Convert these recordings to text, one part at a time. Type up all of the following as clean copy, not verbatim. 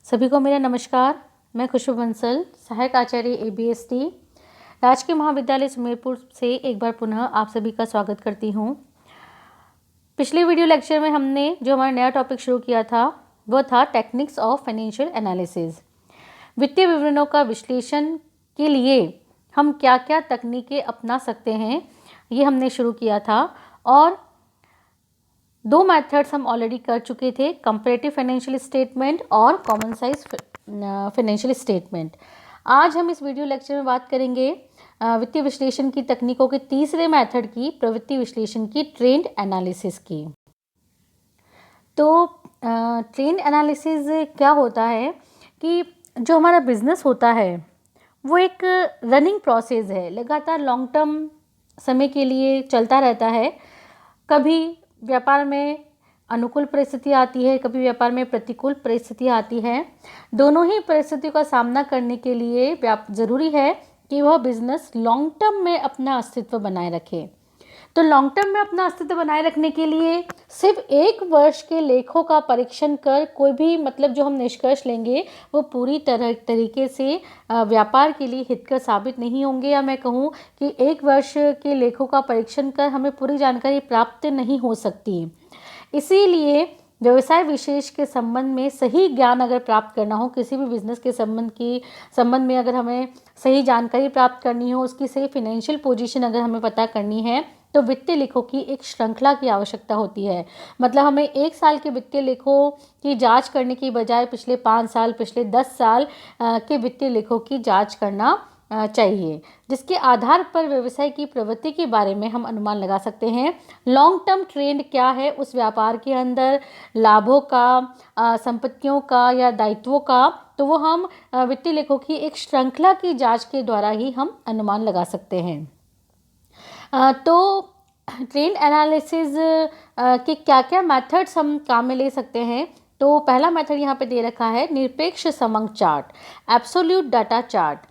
सभी को मेरा नमस्कार। मैं खुशबू बंसल, सहायक आचार्य ABST, राजकीय महाविद्यालय सुमेरपुर से एक बार पुनः आप सभी का स्वागत करती हूँ। पिछले वीडियो लेक्चर में हमने जो हमारा नया टॉपिक शुरू किया था वह था टेक्निक्स ऑफ फाइनेंशियल एनालिसिस। वित्तीय विवरणों का विश्लेषण के लिए हम क्या क्या तकनीकें अपना सकते हैं ये हमने शुरू किया था और दो मेथड्स हम ऑलरेडी कर चुके थे, कंपैरेटिव फाइनेंशियल स्टेटमेंट और कॉमन साइज फाइनेंशियल स्टेटमेंट। आज हम इस वीडियो लेक्चर में बात करेंगे वित्तीय विश्लेषण की तकनीकों के तीसरे मेथड की, प्रवृत्ति विश्लेषण की, ट्रेंड एनालिसिस की। तो ट्रेंड एनालिसिस क्या होता है कि जो हमारा बिजनेस होता है वो एक रनिंग प्रोसेस है, लगातार लॉन्ग टर्म समय के लिए चलता रहता है। कभी व्यापार में अनुकूल परिस्थिति आती है, कभी व्यापार में प्रतिकूल परिस्थिति आती है। दोनों ही परिस्थितियों का सामना करने के लिए ज़रूरी है कि वह बिजनेस लॉन्ग टर्म में अपना अस्तित्व बनाए रखे। तो लॉन्ग टर्म में अपना अस्तित्व बनाए रखने के लिए सिर्फ एक वर्ष के लेखों का परीक्षण कर कोई भी जो हम निष्कर्ष लेंगे वो पूरी तरीके से व्यापार के लिए हितकर साबित नहीं होंगे। या मैं कहूँ कि एक वर्ष के लेखों का परीक्षण कर हमें पूरी जानकारी प्राप्त नहीं हो सकती। इसीलिए व्यवसाय विशेष के संबंध में सही ज्ञान अगर प्राप्त करना हो, किसी भी बिजनेस के संबंध में अगर हमें सही जानकारी प्राप्त करनी हो, उसकी सही फाइनेंशियल पोजीशन अगर हमें पता करनी है, तो वित्तीय लेखों की एक श्रृंखला की आवश्यकता होती है। हमें एक साल के वित्तीय लेखों की जांच करने की बजाय पिछले 5 साल, पिछले 10 साल के वित्तीय लेखों की जांच करना चाहिए, जिसके आधार पर व्यवसाय की प्रवृत्ति के बारे में हम अनुमान लगा सकते हैं। लॉन्ग टर्म ट्रेंड क्या है उस व्यापार के अंदर, लाभों का, संपत्तियों का या दायित्वों का, तो वो हम वित्तीय लेखों की एक श्रृंखला की जांच के द्वारा ही हम अनुमान लगा सकते हैं। तो ट्रेंड एनालिसिस के क्या क्या मेथड्स हम काम में ले सकते हैं। तो पहला मेथड यहाँ पे दे रखा है निरपेक्ष समंक chart, absolute data chart.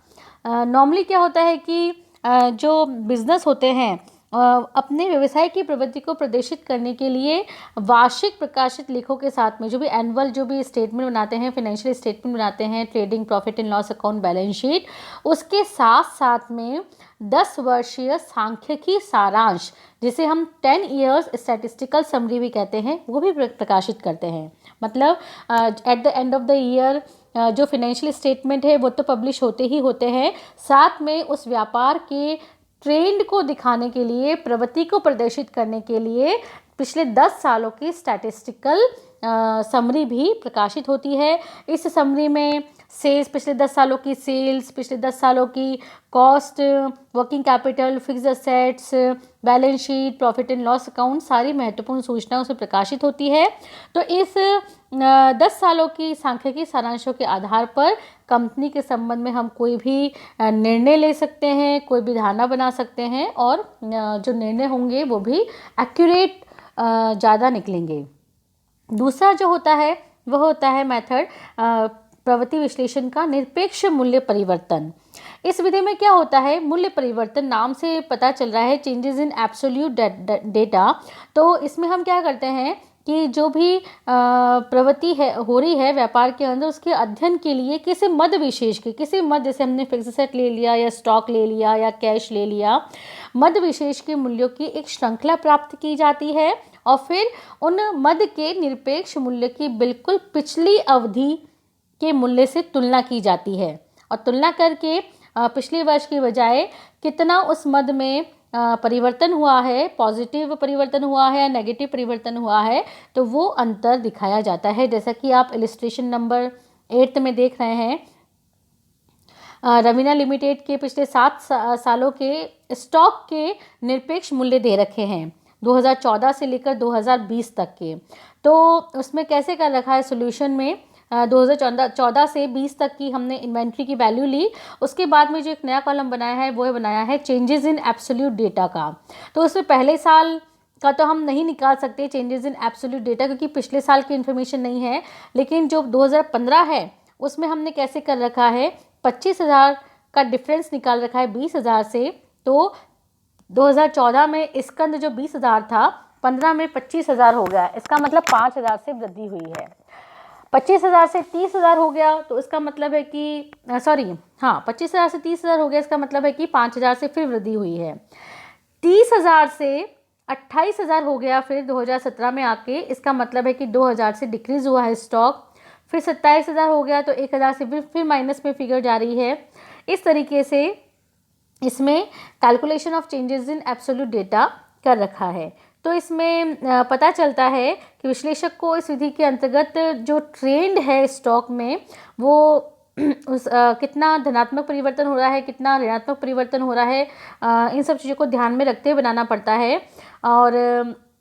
Normally क्या होता है कि जो बिजनेस होते हैं अपने व्यवसाय की प्रवृत्ति को प्रदर्शित करने के लिए वार्षिक प्रकाशित लेखों के साथ में जो भी एनुअल जो भी स्टेटमेंट बनाते हैं, फाइनेंशियल स्टेटमेंट बनाते हैं, trading profit and loss account, balance sheet, उसके साथ साथ में 10 वर्षीय सांख्यिकी सारांश, जिसे हम 10 ईयर्स स्टैटिस्टिकल समरी भी कहते हैं, वो भी प्रकाशित करते हैं। At the end of the year जो फाइनेंशियल स्टेटमेंट है वो तो पब्लिश होते ही होते हैं, साथ में उस व्यापार के ट्रेंड को दिखाने के लिए, प्रवृत्ति को प्रदर्शित करने के लिए पिछले 10 सालों की स्टैटिस्टिकल समरी भी प्रकाशित होती है। इस समरी में सेल्स, पिछले 10 सालों की सेल्स, पिछले 10 सालों की cost, working capital, fixed assets, balance sheet, profit and loss account, सारी महत्वपूर्ण सूचना उसमें प्रकाशित होती है। तो इस 10 सालों की सांख्यिकी सारांशों के आधार पर कंपनी के संबंध में हम कोई भी निर्णय ले सकते हैं, कोई भी धारणा बना सकते हैं और जो निर्णय होंगे वो भी एक्यूरेट ज़्यादा निकलेंगे। दूसरा जो होता है वह होता है मेथड प्रवृत्ति विश्लेषण का निरपेक्ष मूल्य परिवर्तन। इस विधि में क्या होता है, मूल्य परिवर्तन नाम से पता चल रहा है, चेंजेस इन एब्सोल्यूट डेटा। तो इसमें हम क्या करते हैं कि जो भी प्रवृत्ति हो रही है व्यापार के अंदर, उसके अध्ययन के लिए किसी मद विशेष के, जैसे हमने फिक्स एसेट ले लिया या स्टॉक ले लिया या कैश ले लिया, मद विशेष के मूल्यों की एक श्रृंखला प्राप्त की जाती है और फिर उन मद के निरपेक्ष मूल्य की बिल्कुल पिछली अवधि के मूल्य से तुलना की जाती है और तुलना करके पिछले वर्ष के बजाय कितना उस मद में परिवर्तन हुआ है, पॉजिटिव परिवर्तन हुआ है या नेगेटिव परिवर्तन हुआ है, तो वो अंतर दिखाया जाता है। जैसा कि आप इलस्ट्रेशन नंबर 8 में देख रहे हैं, रवीना लिमिटेड के पिछले 7 सालों के स्टॉक के निरपेक्ष मूल्य दे रखे हैं 2014 से लेकर 2020 तक के। तो उसमें कैसे कर रखा है सॉल्यूशन में, 2014 से 20 तक की हमने इन्वेंट्री की वैल्यू ली। उसके बाद में जो एक नया कॉलम बनाया है वो बनाया है चेंजेस इन एब्सोल्यूट डेटा का। तो उसमें पहले साल का तो हम नहीं निकाल सकते चेंजेस इन एब्सोल्यूट डेटा, क्योंकि पिछले साल की इन्फॉर्मेशन नहीं है, लेकिन जो 2015 है उसमें हमने कैसे कर रखा है, 25,000 का डिफरेंस निकाल रखा है 20,000 से। तो 2014 में स्कंद जो 20,000 था, 15 में 25,000 हो गया। इसका मतलब 5,000 से वृद्धि हुई है। 25,000 से 30,000 हो गया तो इसका मतलब है कि 25,000 से 30,000 हो गया, इसका मतलब है कि 5,000 से फिर वृद्धि हुई है। 30,000 से 28,000 हो गया फिर 2017 में आके, इसका मतलब है कि 2,000 से डिक्रीज हुआ है स्टॉक। फिर 27,000 हो गया तो 1,000 से फिर माइनस में फिगर जा रही है। इस तरीके से इसमें calculation of changes in absolute data कर रखा है। तो इसमें पता चलता है कि विश्लेषक को इस विधि के अंतर्गत जो ट्रेंड है स्टॉक में वो कितना धनात्मक परिवर्तन हो रहा है, कितना ऋणात्मक परिवर्तन हो रहा है, इन सब चीज़ों को ध्यान में रखते हुए बनाना पड़ता है। और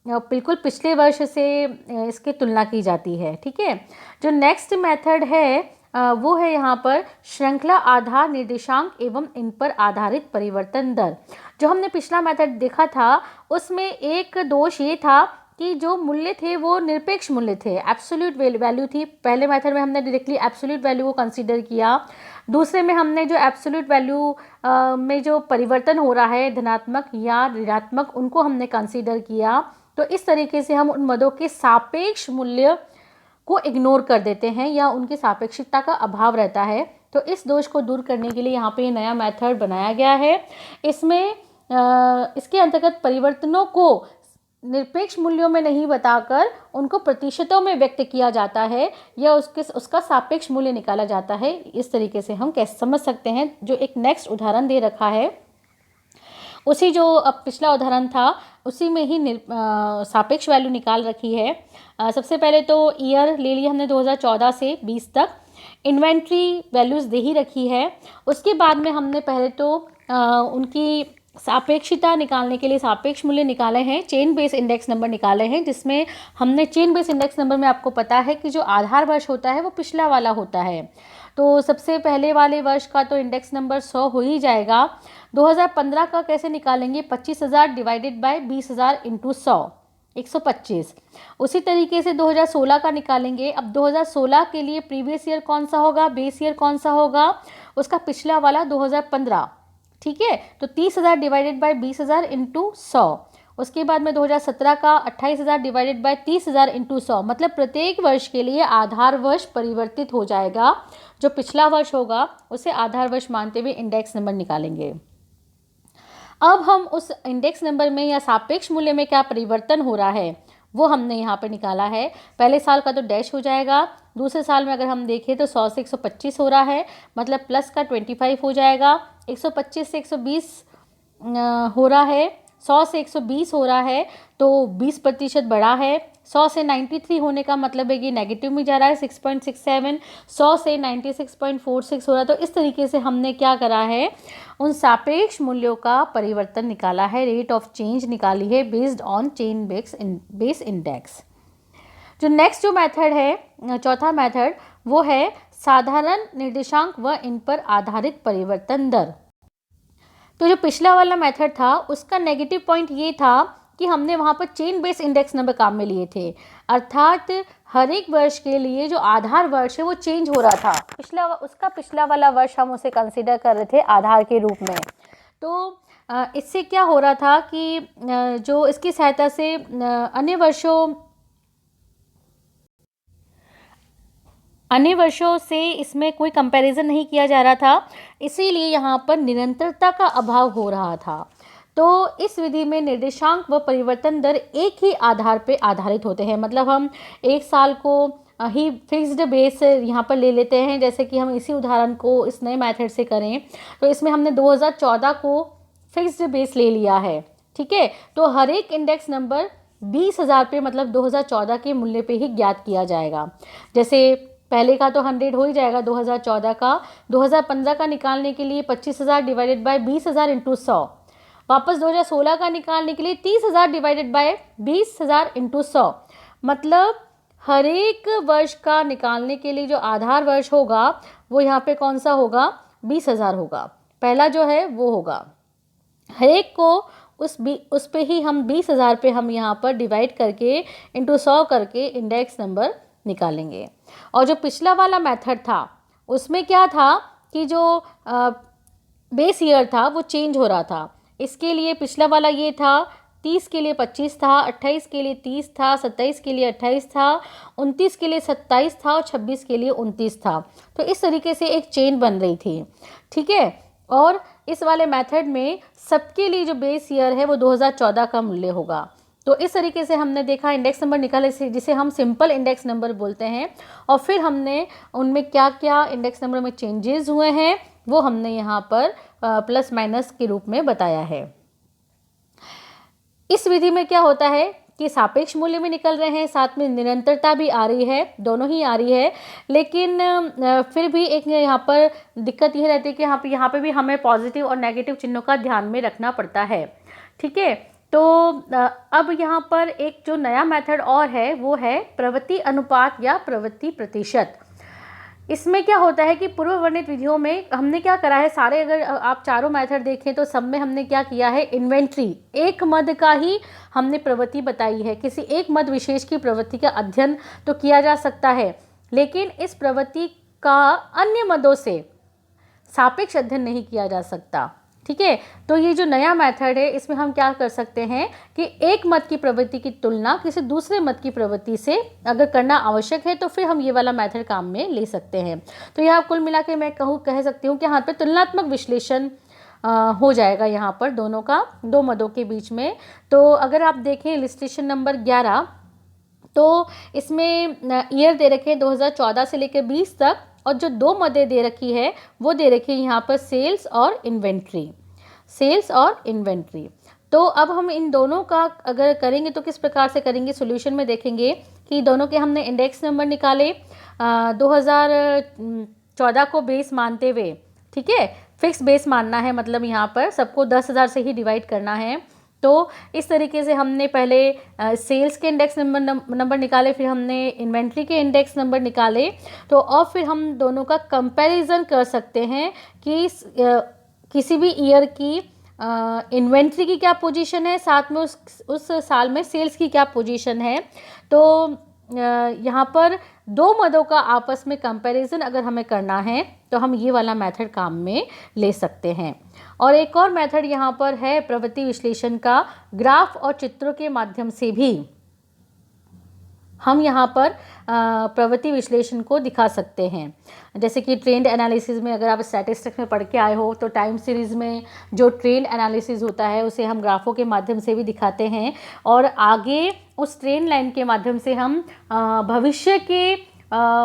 बिल्कुल पिछले वर्ष से इसकी तुलना की जाती है। ठीक है, जो नेक्स्ट मेथड है वो है यहाँ पर श्रृंखला आधार निर्देशांक एवं इन पर आधारित परिवर्तन दर। जो हमने पिछला मेथड देखा था उसमें एक दोष ये था कि जो मूल्य थे वो निरपेक्ष मूल्य थे, एब्सोल्यूट वैल्यू थी। पहले मेथड में हमने डायरेक्टली एब्सोल्यूट वैल्यू को कंसीडर किया, दूसरे में हमने जो एब्सोल्यूट वैल्यू में जो परिवर्तन हो रहा है धनात्मक या ऋणात्मक उनको हमने कंसीडर किया। तो इस तरीके से हम उन मदों के सापेक्ष मूल्य को इग्नोर कर देते हैं या उनकी सापेक्षिकता का अभाव रहता है। तो इस दोष को दूर करने के लिए यहाँ पे नया मेथड बनाया गया है। इसमें इसके अंतर्गत परिवर्तनों को निरपेक्ष मूल्यों में नहीं बताकर उनको प्रतिशतों में व्यक्त किया जाता है या उसका सापेक्ष मूल्य निकाला जाता है। इस तरीके से हम कैसे समझ सकते हैं। जो एक नेक्स्ट उदाहरण दे रखा है उसी जो अब पिछला उदाहरण था उसी में ही सापेक्ष वैल्यू निकाल रखी है। सबसे पहले तो ईयर ले लिया हमने 2014 से 20 तक, इन्वेंट्री वैल्यूज़ दे ही रखी है। उसके बाद में हमने पहले तो उनकी सापेक्षता निकालने के लिए सापेक्ष मूल्य निकाले हैं, चेन बेस इंडेक्स नंबर निकाले हैं, जिसमें हमने चेन बेस इंडेक्स नंबर में आपको पता है कि जो आधार वर्ष होता है वो पिछला वाला होता है। तो सबसे पहले वाले वर्ष का तो इंडेक्स नंबर 100 हो ही जाएगा। 2015 का कैसे निकालेंगे, 25,000 डिवाइडेड बाय 20,000 इंटू 100, 125। उसी तरीके से 2016 का निकालेंगे। अब 2016 के लिए प्रीवियस ईयर कौन सा होगा, बेस ईयर कौन सा होगा, उसका पिछला वाला 2015। ठीक है, तो 30,000 डिवाइडेड बाय 20,000 इंटू 100। उसके बाद में 2017 का 28,000 डिवाइडेड बाय 30,000 इंटू 100। मतलब प्रत्येक वर्ष के लिए आधार वर्ष परिवर्तित हो जाएगा। जो पिछला वर्ष होगा उसे आधार वर्ष मानते हुए इंडेक्स नंबर निकालेंगे। अब हम उस इंडेक्स नंबर में या सापेक्ष मूल्य में क्या परिवर्तन हो रहा है वो हमने यहाँ पे निकाला है। पहले साल का तो डैश हो जाएगा, दूसरे साल में अगर हम देखें तो 100 से 125 हो रहा है, मतलब प्लस का 25 हो जाएगा। 125 से 120 हो रहा है, 100 से 120 हो रहा है तो 20% बढ़ा है। 100 से 93 होने का मतलब है कि नेगेटिव में जा रहा है 6.67। 100 से 96.46 हो रहा है। तो इस तरीके से हमने क्या करा है, उन सापेक्ष मूल्यों का परिवर्तन निकाला है, रेट ऑफ चेंज निकाली है based on chain base index. जो नेक्स्ट जो मेथड है, चौथा मेथड, वो है साधारण निर्देशांक व इन पर आधारित परिवर्तन दर। तो जो पिछला वाला मेथड था उसका नेगेटिव पॉइंट ये था कि हमने वहाँ पर चेन बेस इंडेक्स नंबर काम में लिए थे, अर्थात हर एक वर्ष के लिए जो आधार वर्ष है वो चेंज हो रहा था। पिछला वाला वर्ष हम उसे कंसीडर कर रहे थे आधार के रूप में। तो इससे क्या हो रहा था कि जो इसकी सहायता से अन्य वर्षों से इसमें कोई कंपैरिजन नहीं किया जा रहा था, इसीलिए यहाँ पर निरंतरता का अभाव हो रहा था। तो इस विधि में निर्देशांक व परिवर्तन दर एक ही आधार पे आधारित होते हैं, मतलब हम एक साल को ही फिक्स्ड बेस यहाँ पर ले लेते हैं। जैसे कि हम इसी उदाहरण को इस नए मेथड से करें तो इसमें हमने 2014 को फिक्स्ड बेस ले लिया है। ठीक है, तो हर एक इंडेक्स नंबर 20,000 पे मतलब 2014 के मूल्य पे ही ज्ञात किया जाएगा। जैसे पहले का तो 100 हो ही जाएगा 2014 का। 2015 का निकालने के लिए 25,000 डिवाइडेड बाय 20,000 इंटू 100। वापस 2016 का निकालने के लिए 30,000 डिवाइडेड बाय 20,000 इंटू 100। मतलब हर एक वर्ष का निकालने के लिए जो आधार वर्ष होगा वो यहाँ पे कौन सा होगा, 20,000 होगा। पहला जो है वो होगा, हर एक को उस पे ही हम 20,000 पे हम यहाँ पर डिवाइड करके इंटू 100 करके इंडेक्स नंबर निकालेंगे। और जो पिछला वाला मेथड था उसमें क्या था कि जो बेस ईयर था वो चेंज हो रहा था। इसके लिए पिछला वाला ये था 30 के लिए 25 था, 28 के लिए 30 था, 27 के लिए 28 था, 29 के लिए 27 था और 26 के लिए 29 था। तो इस तरीके से एक चेन बन रही थी, ठीक है। और इस वाले मेथड में सबके लिए जो बेस ईयर है वो 2014 का मूल्य होगा। तो इस तरीके से हमने देखा, इंडेक्स नंबर निकाले जिसे हम सिंपल इंडेक्स नंबर बोलते हैं, और फिर हमने उनमें क्या क्या इंडेक्स नंबर में चेंजेस हुए हैं वो हमने यहाँ पर प्लस माइनस के रूप में बताया है। इस विधि में क्या होता है कि सापेक्ष मूल्य भी निकल रहे हैं, साथ में निरंतरता भी आ रही है, दोनों ही आ रही है। लेकिन फिर भी एक यहाँ पर दिक्कत ये रहती है कि यहाँ पे भी हमें पॉजिटिव और नेगेटिव चिन्हों का ध्यान में रखना पड़ता है, ठीक है। तो अब यहाँ पर एक जो नया मेथड और है वो है प्रवृत्ति अनुपात या प्रवृत्ति प्रतिशत। इसमें क्या होता है कि पूर्व वर्णित विधियों में हमने क्या करा है, सारे अगर आप चारों मेथड देखें तो सब में हमने क्या किया है, इन्वेंट्री, एक मद का ही हमने प्रवृत्ति बताई है। किसी एक मद विशेष की प्रवृत्ति का अध्ययन तो किया जा सकता है, लेकिन इस प्रवृत्ति का अन्य मदों से सापेक्ष अध्ययन नहीं किया जा सकता, ठीक है। तो ये जो नया मेथड है इसमें हम क्या कर सकते हैं कि एक मत की प्रवृत्ति की तुलना किसी दूसरे मत की प्रवृत्ति से अगर करना आवश्यक है तो फिर हम ये वाला मेथड काम में ले सकते हैं। तो यहाँ कुल मिला के मैं कह सकती हूँ कि यहाँ पे तुलनात्मक विश्लेषण हो जाएगा यहाँ पर दोनों का, दो मदों के बीच में। तो अगर आप देखें इलस्ट्रेशन नंबर 11, तो इसमें ईयर दे रखे 2014 से लेकर 20 तक, और जो दो मदें दे रखी है वो दे रखी है यहाँ पर सेल्स और इन्वेंट्री, सेल्स और इन्वेंट्री। तो अब हम इन दोनों का अगर करेंगे तो किस प्रकार से करेंगे, सॉल्यूशन में देखेंगे कि दोनों के हमने इंडेक्स नंबर निकाले 2014 को बेस मानते हुए, ठीक है, फिक्स बेस मानना है, मतलब यहाँ पर सबको 10,000 से ही डिवाइड करना है। तो इस तरीके से हमने पहले सेल्स के इंडेक्स नंबर निकाले, फिर हमने इन्वेंट्री के इंडेक्स नंबर निकाले। तो और फिर हम दोनों का कंपैरिजन कर सकते हैं कि किसी भी ईयर की इन्वेंट्री की क्या पोजीशन है, साथ में उस साल में सेल्स की क्या पोजीशन है। तो यहाँ पर दो मदों का आपस में कंपैरिजन अगर हमें करना है तो हम ये वाला मेथड काम में ले सकते हैं। और एक और मेथड यहाँ पर है प्रवृत्ति विश्लेषण का, ग्राफ और चित्रों के माध्यम से भी हम यहाँ पर प्रवृत्ति विश्लेषण को दिखा सकते हैं। जैसे कि ट्रेंड एनालिसिस में अगर आप स्टैटिस्टिक्स में पढ़ के आए हो तो टाइम सीरीज़ में जो ट्रेंड एनालिसिस होता है उसे हम ग्राफों के माध्यम से भी दिखाते हैं, और आगे उस ट्रेंड लाइन के माध्यम से हम भविष्य के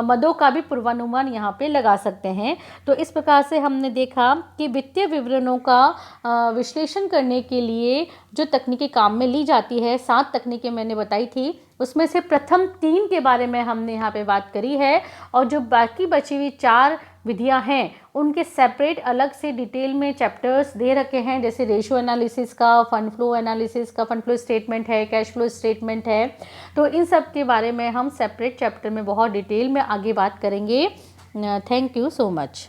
मदों का भी पूर्वानुमान यहाँ पे लगा सकते हैं। तो इस प्रकार से हमने देखा कि वित्तीय विवरणों का विश्लेषण करने के लिए जो तकनीकें काम में ली जाती है, 7 तकनीकें मैंने बताई थी, उसमें से प्रथम 3 के बारे में हमने यहाँ पे बात करी है, और जो बाकी बची हुई 4 विधियां हैं उनके सेपरेट अलग से डिटेल में चैप्टर्स दे रखे हैं, जैसे रेशियो एनालिसिस का, फंड फ्लो एनालिसिस का, फंड फ्लो स्टेटमेंट है, कैश फ्लो स्टेटमेंट है। तो इन सब के बारे में हम सेपरेट चैप्टर में बहुत डिटेल में आगे बात करेंगे। Thank you so much.